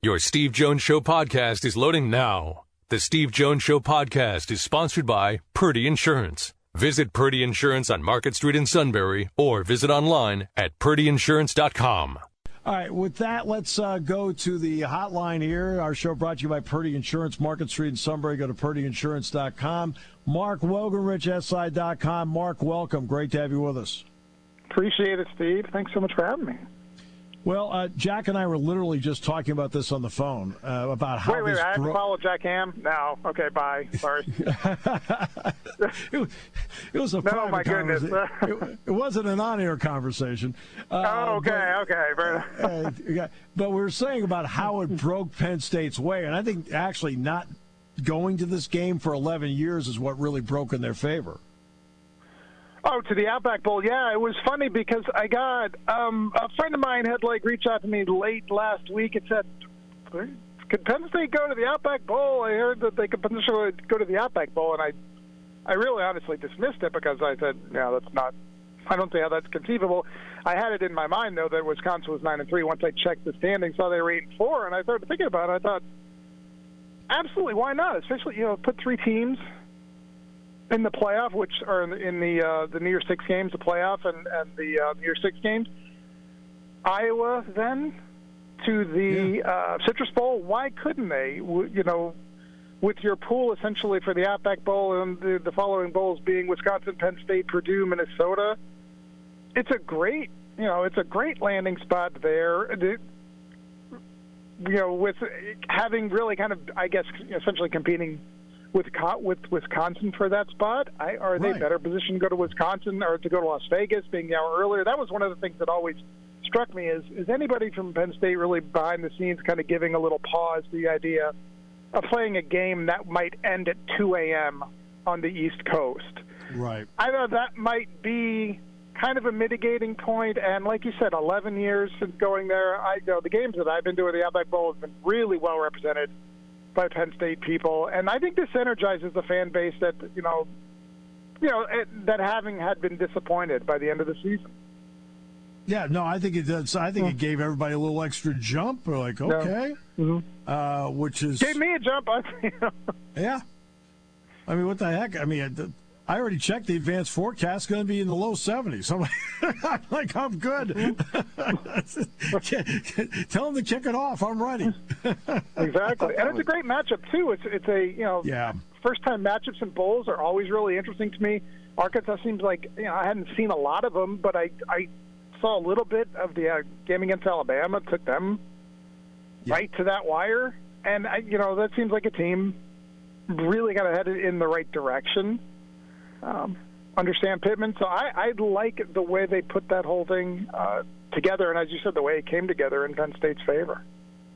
Your Steve Jones Show podcast is loading now. The Steve Jones Show podcast is sponsored by Purdy Insurance. Visit Purdy Insurance on Market Street in Sunbury or visit online at purdyinsurance.com. All right, with that, let's go to the hotline here. Our show brought to you by Purdy Insurance, Market Street in Sunbury. Go to purdyinsurance.com. Mark Wogenrich, SI.com. Mark, welcome. Great to have you with us. Appreciate it, Steve. Thanks so much for having me. Well, Jack and I were literally just talking about this on the phone, about how Wait, I have to follow Jack Ham? No. Okay, bye. Sorry. it was a private my goodness. It wasn't an on-air conversation. Okay. But we were saying about how it broke Penn State's way, and I think actually not going to this game for 11 years is what really broke in their favor. Oh, to the Outback Bowl. Yeah, it was funny because I got a friend of mine had reached out to me late last week and said, "Could Penn State go to the Outback Bowl? I heard that they could potentially go to the Outback Bowl," and I really honestly dismissed it because I said, "No, that's not. I don't see how that's conceivable." I had it in my mind though that Wisconsin was 9-3. Once I checked the standings, saw they were 8-4, and I started thinking about it. I thought, absolutely, why not? Especially put three teams in the playoff, which are in the New Year's Six games, the playoff, and the New Year's Six games. Iowa then to the Citrus Bowl. Why couldn't they? With your pool essentially for the Outback Bowl and the following bowls being Wisconsin, Penn State, Purdue, Minnesota. It's a great landing spot there. With having really kind of, I guess, essentially competing with Wisconsin for that spot. Are they better positioned to go to Wisconsin or to go to Las Vegas, being the hour earlier? That was one of the things that always struck me is anybody from Penn State really behind the scenes kind of giving a little pause to the idea of playing a game that might end at 2 a.m. on the East Coast? Right. I thought that might be kind of a mitigating point, and like you said, 11 years since going there, the games that I've been doing, the Outback Bowl, have been really well represented by Penn State people, and I think this energizes the fan base that that having had been disappointed by the end of the season. Yeah, no, I think it does. I think it gave everybody a little extra jump. We're like, okay, which is gave me a jump. Yeah, I mean, what the heck? I mean, I already checked the advanced forecast; going to be in the low 70s. I'm like, I'm good. Tell them to kick it off. I'm ready. Exactly, and it's a great matchup too. It's a first time matchups in bowls are always really interesting to me. Arkansas seems like I hadn't seen a lot of them, but I saw a little bit of the game against Alabama. Took them right to that wire, and that seems like a team really got headed in the right direction. Under Sam Pittman, so I like the way they put that whole thing together, and as you said, the way it came together in Penn State's favor.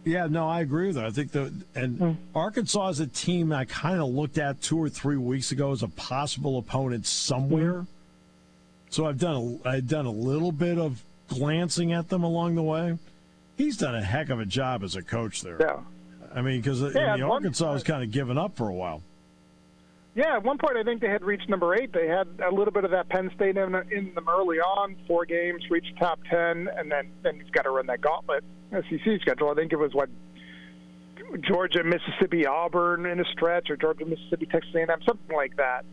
Yeah, no, I agree with that. I think Arkansas is a team I kind of looked at 2 or 3 weeks ago as a possible opponent somewhere. So I've done a little bit of glancing at them along the way. He's done a heck of a job as a coach there. Yeah, I mean, because Arkansas was kind of given up for a while. Yeah, at one point I think they had reached number 8. They had a little bit of that Penn State in them early on. 4 games, reached top 10, and then he's got to run that gauntlet SEC schedule. I think it was Georgia, Mississippi, Auburn in a stretch, or Georgia, Mississippi, Texas A&M, something like that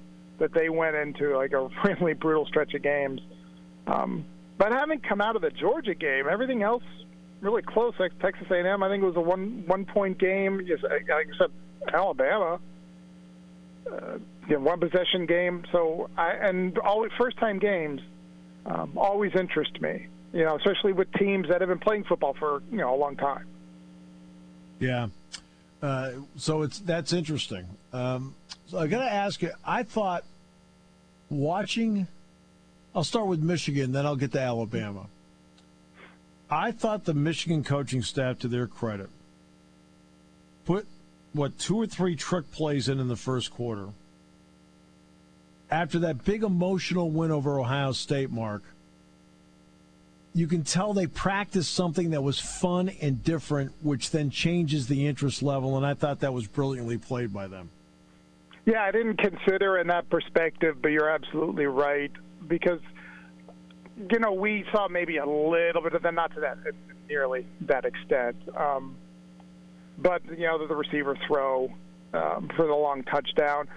they went into like a really brutal stretch of games. But having come out of the Georgia game, everything else really close. Like Texas A&M, I think it was a one-point game. Like I said, Alabama. 1 possession game. So always first-time games always interest me. Especially with teams that have been playing football for a long time. Yeah. So that's interesting. So I got to ask you. I thought watching. I'll start with Michigan, then I'll get to Alabama. I thought the Michigan coaching staff, to their credit, put 2 or 3 trick plays in the first quarter. After that big emotional win over Ohio State, Mark, you can tell they practiced something that was fun and different, which then changes the interest level, and I thought that was brilliantly played by them. Yeah, I didn't consider in that perspective, but you're absolutely right, because we saw maybe a little bit of them, not to that nearly that extent. but the receiver throw for the long touchdown.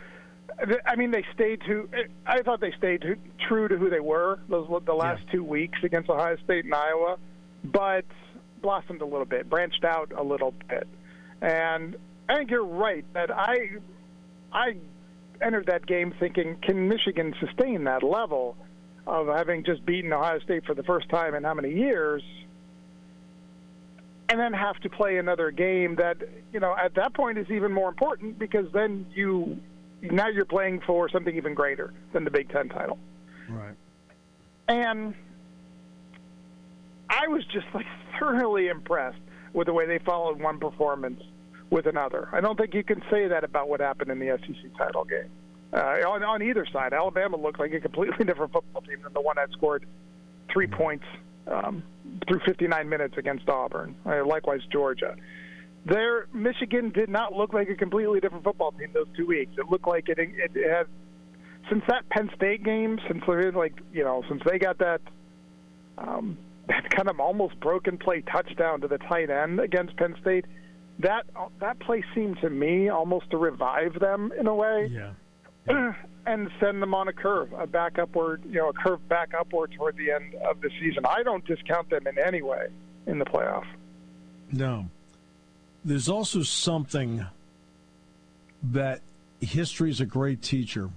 I mean, I thought they stayed true to who they were the last 2 weeks against Ohio State and Iowa, but blossomed a little bit, branched out a little bit. And I think you're right that I entered that game thinking, can Michigan sustain that level of having just beaten Ohio State for the first time in how many years, and then have to play another game that, at that point is even more important, because then now you're playing for something even greater than the Big Ten title. Right. And I was just thoroughly impressed with the way they followed one performance with another. I don't think you can say that about what happened in the SEC title game. On either side, Alabama looked like a completely different football team than the one that scored 3 points through 59 minutes against Auburn. Likewise, Georgia. Michigan did not look like a completely different football team those 2 weeks. It looked like it had, since that Penn State game, since they got that kind of almost broken play touchdown to the tight end against Penn State, that play seemed to me almost to revive them in a way. Yeah. And send them on a curve, a curve back upward toward the end of the season. I don't discount them in any way in the playoff. No. There's also something that history is a great teacher,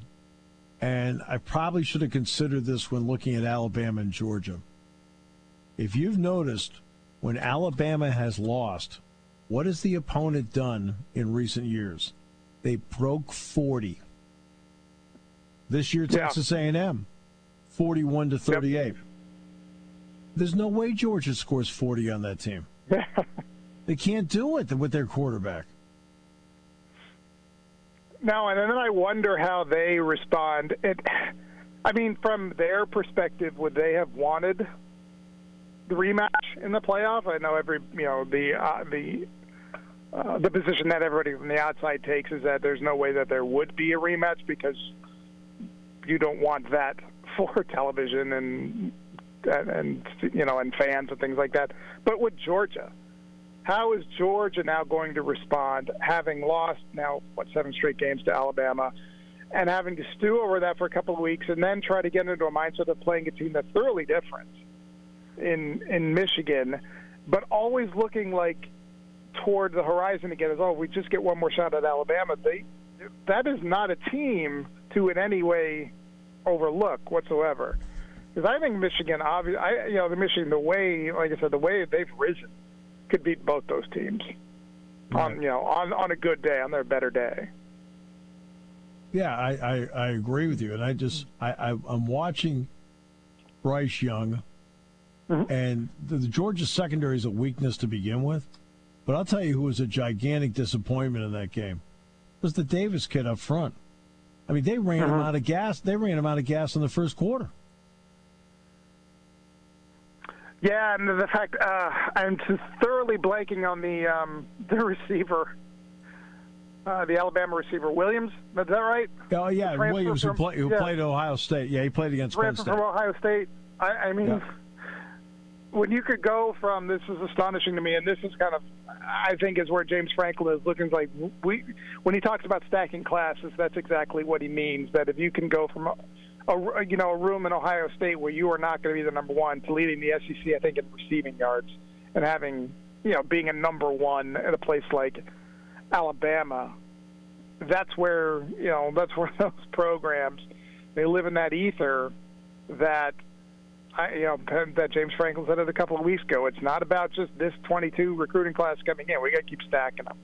and I probably should have considered this when looking at Alabama and Georgia. If you've noticed, when Alabama has lost, what has the opponent done in recent years? They broke 40. This year, Texas A&M, 41-38. Yep. There's no way Georgia scores 40 on that team. They can't do it with their quarterback. No, and then I wonder how they respond. From their perspective, would they have wanted the rematch in the playoff? I know the position that everybody from the outside takes is that there's no way that there would be a rematch, because you don't want that for television and fans and things like that. But with Georgia, how is Georgia now going to respond, having lost now 7 straight games to Alabama, and having to stew over that for a couple of weeks, and then try to get into a mindset of playing a team that's thoroughly different in Michigan, but always looking like toward the horizon again, as if we just get one more shot at Alabama. That is not a team to in any way overlook whatsoever. Because I think Michigan, the way they've risen, could beat both those teams on a good day, on their better day. Yeah, I agree with you, and I'm watching Bryce Young, and the Georgia secondary is a weakness to begin with. But I'll tell you who was a gigantic disappointment in that game was the Davis kid up front. I mean, they ran him out of gas. They ran him out of gas in the first quarter. Yeah, and the fact I'm just thoroughly blanking on the receiver, the Alabama receiver, Williams. Is that right? Oh, yeah, Williams, who played at Ohio State. Yeah, he played against Penn State. From Ohio State. I mean, when you could go from, this is astonishing to me, and this is kind of, I think, is where James Franklin is looking like, when he talks about stacking classes, that's exactly what he means, that if you can go from a room in Ohio State where you are not going to be the number one to leading the SEC, I think, in receiving yards, and having, being a number one at a place like Alabama, that's where those programs, they live in that ether that that James Franklin said it a couple of weeks ago. It's not about just this 22 recruiting class coming in. We got to keep stacking them.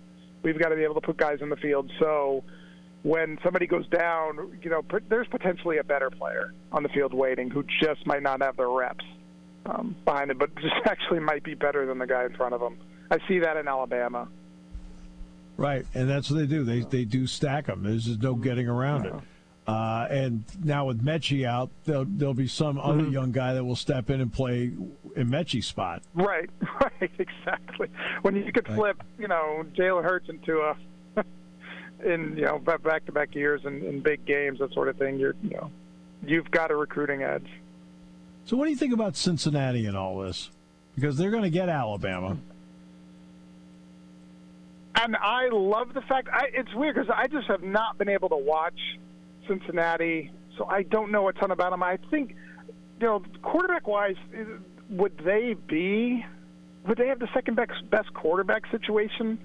We've got to be able to put guys in the field. So when somebody goes down, there's potentially a better player on the field waiting who just might not have the reps behind it, but just actually might be better than the guy in front of him. I see that in Alabama. Right, and that's what they do. They do stack them. There's just no getting around it. And now with Mechie out, there'll be some other young guy that will step in and play in Mechie's spot. Right, exactly. When you could flip, Jalen Hurts into in back-to-back years in big games, that sort of thing, you've got a recruiting edge. So what do you think about Cincinnati and all this? Because they're going to get Alabama. And I love the fact it's weird because I just have not been able to watch Cincinnati, so I don't know a ton about them. I think, quarterback-wise, would they have the second best quarterback situation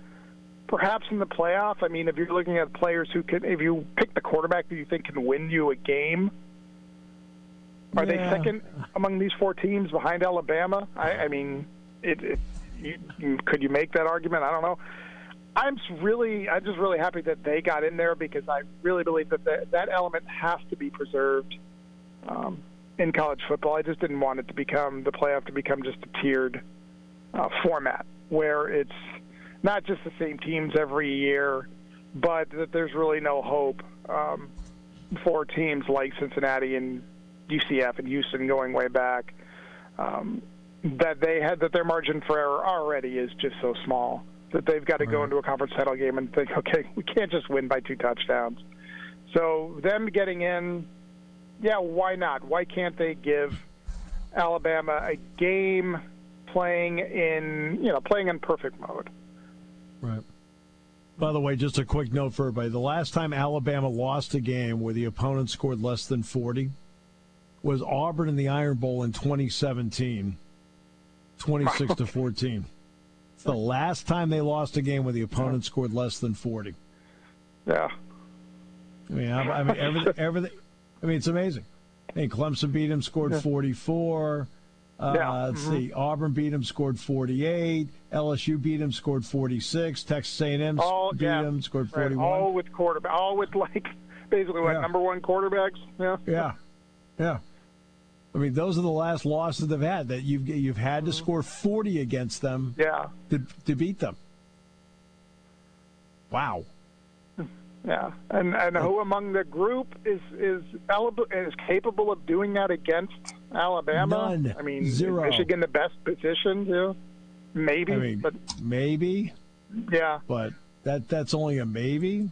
perhaps in the playoff? I mean, if you're looking at players if you pick the quarterback that you think can win you a game, are they second among these four teams behind Alabama? I mean, could you make that argument? I don't know. I'm just really happy that they got in there because I really believe that element has to be preserved in college football. I just didn't want it to become the playoff to become just a tiered format where it's not just the same teams every year, but that there's really no hope for teams like Cincinnati and UCF and Houston going way back that their margin for error already is just so small that they've got to go into a conference title game and think, okay, we can't just win by 2 touchdowns. So them getting in, why not? Why can't they give Alabama a game playing in perfect mode? Right. By the way, just a quick note for everybody. The last time Alabama lost a game where the opponent scored less than 40 was Auburn in the Iron Bowl in 2017, 26-14. It's the last time they lost a game where the opponent scored less than 40. Yeah. I mean, everything. I mean, it's amazing. Hey, Clemson beat him, scored 44. Let's see. Auburn beat him, scored 48. LSU beat him, scored 46. Texas A&M beat him, scored 41. Right. All with basically number one quarterbacks. Yeah. I mean, those are the last losses they've had that you've had to score 40 against them. To beat them. Wow. Yeah, and who among the group is capable of doing that against Alabama? None. I mean, Zero. Is Michigan the best position? Yeah. Maybe. Maybe. Yeah. But that's only a maybe.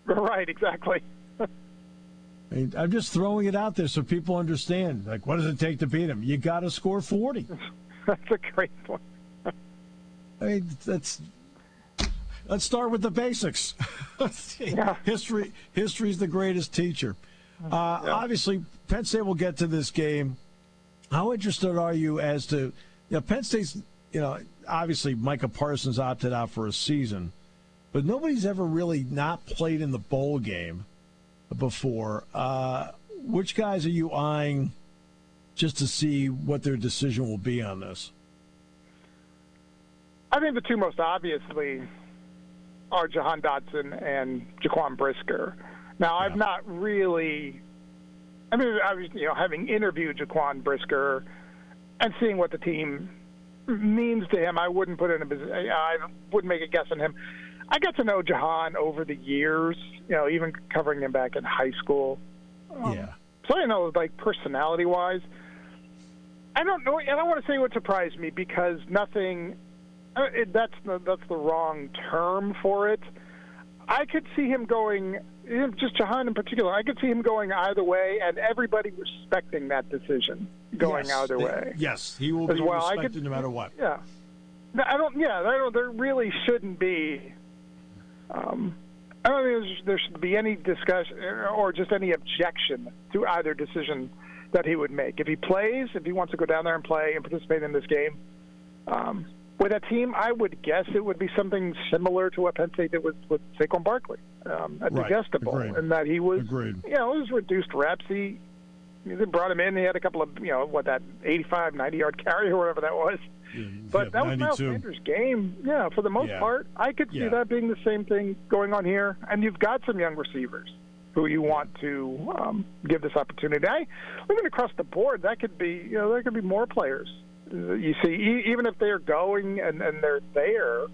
Right. Exactly. I'm just throwing it out there so people understand. Like, what does it take to beat them? You got to score 40. That's a great point. I mean, let's start with the basics. History's the greatest teacher. Obviously, Penn State will get to this game. How interested are you as to Penn State's? Obviously Micah Parsons opted out for a season, but nobody's ever really not played in the bowl game before. Which guys are you eyeing just to see what their decision will be on this? I think the two most obviously are Jahan Dotson and Jaquan Brisker. Now, I've not really – I was having interviewed Jaquan Brisker and seeing what the team means to him, I wouldn't make a guess on him. I got to know Jahan over the years, even covering him back in high school. So I know, personality-wise. I don't know. I don't want to say what surprised me because nothing that's the wrong term for it. I could see him going, just Jahan in particular, I could see him going either way and everybody respecting that decision going either way. Yes, he will be respected no matter what. Yeah. There really shouldn't be. I don't think there should be any discussion or just any objection to either decision that he would make. If he plays, if he wants to go down there and play and participate in this game, with a team, I would guess it would be something similar to what Penn State did with Saquon Barkley at the Fiesta Bowl, and that he was, it was reduced reps. They brought him in. He had a couple of, 85, 90-yard carry or whatever that was. But that was Miles Sanders' game. Yeah, for the most part, I could see that being the same thing going on here. And you've got some young receivers who you want to give this opportunity. Looking across the board, that could be, there could be more players. You see, even if they're going and they're there,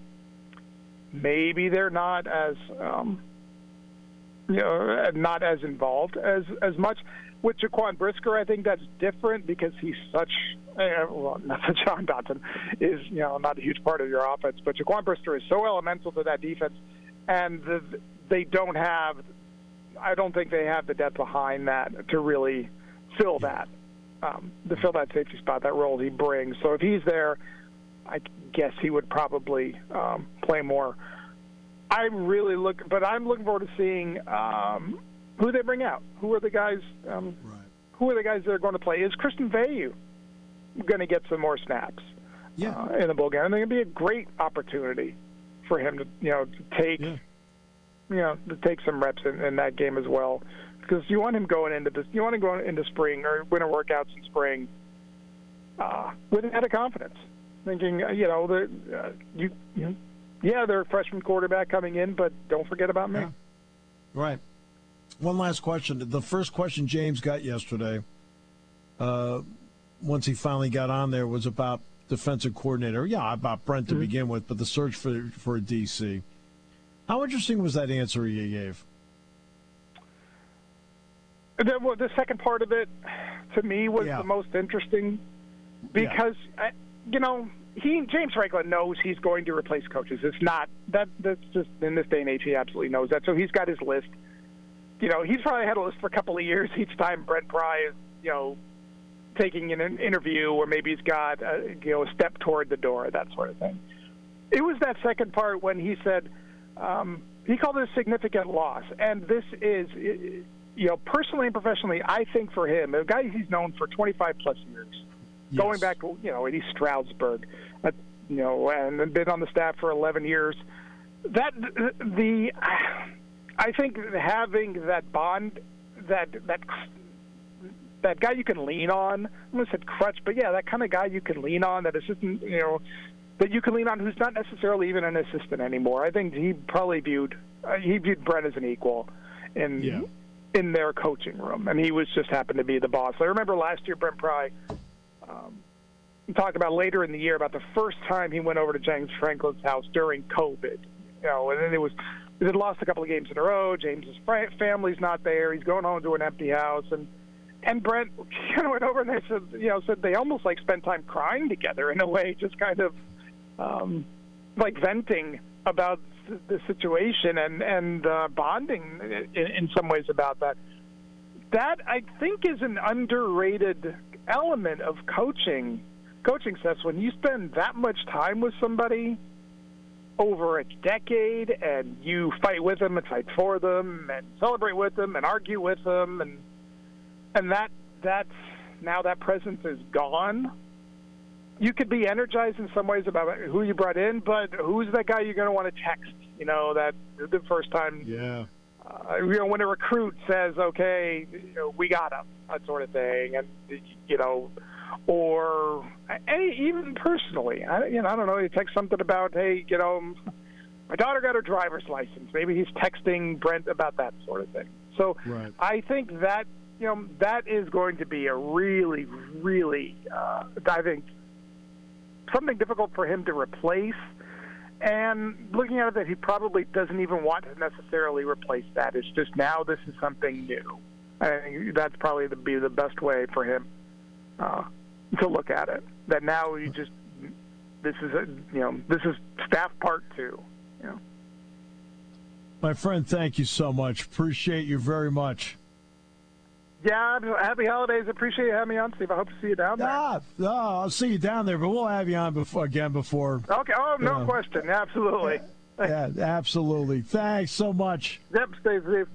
maybe they're not as not as involved as much. With Jaquan Brisker, I think that's different because he's such. Not that John Dotson is not a huge part of your offense, but Jaquan Brisker is so elemental to that defense, and they don't have. I don't think they have the depth behind that to really fill that. To fill that safety spot, that role he brings. So if he's there, I guess he would probably play more. I'm looking forward to seeing who they bring out. Who are the guys? Right. Who are the guys that are going to play? Is Christian Veilleux going to get some more snaps? Yeah. In the bowl game? I think it'd be a great opportunity for him to take to take some reps in that game as well, because you want him going into this. You want him going into spring or winter workouts in spring with a lot of confidence, thinking they're a freshman quarterback coming in, but don't forget about me. Yeah. Right. One last question. The first question James got yesterday, once he finally got on there, was about defensive coordinator. Yeah, about Brent to begin with, but the search for a DC. How interesting was that answer he gave? The second part of it, to me, was the most interesting because, James Franklin knows he's going to replace coaches. It's not that's just in this day and age, he absolutely knows that. So he's got his list. He's probably had a list for a couple of years each time Brent Pry is, taking an interview, or maybe he's got a step toward the door, that sort of thing. It was that second part when he said he called it a significant loss, and this is, personally and professionally, I think for him, a guy he's known for 25 plus years, going back, at East Stroudsburg, and been on the staff for 11 years. I think having that bond, that guy you can lean on, I almost said crutch, but that kind of guy you can lean on, that assistant, that you can lean on, who's not necessarily even an assistant anymore. I think he probably viewed Brent as an equal in their coaching room, and he was just happened to be the boss. I remember last year Brent Pry talked about later in the year about the first time he went over to James Franklin's house during COVID, and then they had lost a couple of games in a row. James's family's not there. He's going home to an empty house, and Brent went over and they said they almost like spent time crying together in a way, just kind of like venting about the situation and bonding in some ways about that. That, I think, is an underrated element of coaching sets. When you spend that much time with somebody over a decade, and you fight with them and fight for them and celebrate with them and argue with them, and that's now that presence is gone. You could be energized in some ways about who you brought in, but who's that guy you're going to want to text? That the first time, when a recruit says, "Okay, we got him," that sort of thing, and or even personally, I don't know. You text something about, "Hey, my daughter got her driver's license." Maybe he's texting Brent about that sort of thing. So I think that that is going to be a really, really, I think, something difficult for him to replace. And looking at it, that he probably doesn't even want to necessarily replace that. It's just now this is something new. I think that's probably be the best way for him to look at it. That now this is staff part 2. My friend, thank you so much. Appreciate you very much. Yeah, happy holidays. Appreciate you having me on, Steve. I hope to see you down there. I'll see you down there, but we'll have you on before. Okay. Oh, no question. Absolutely. Yeah, absolutely. Thanks so much. Yep, stay safe.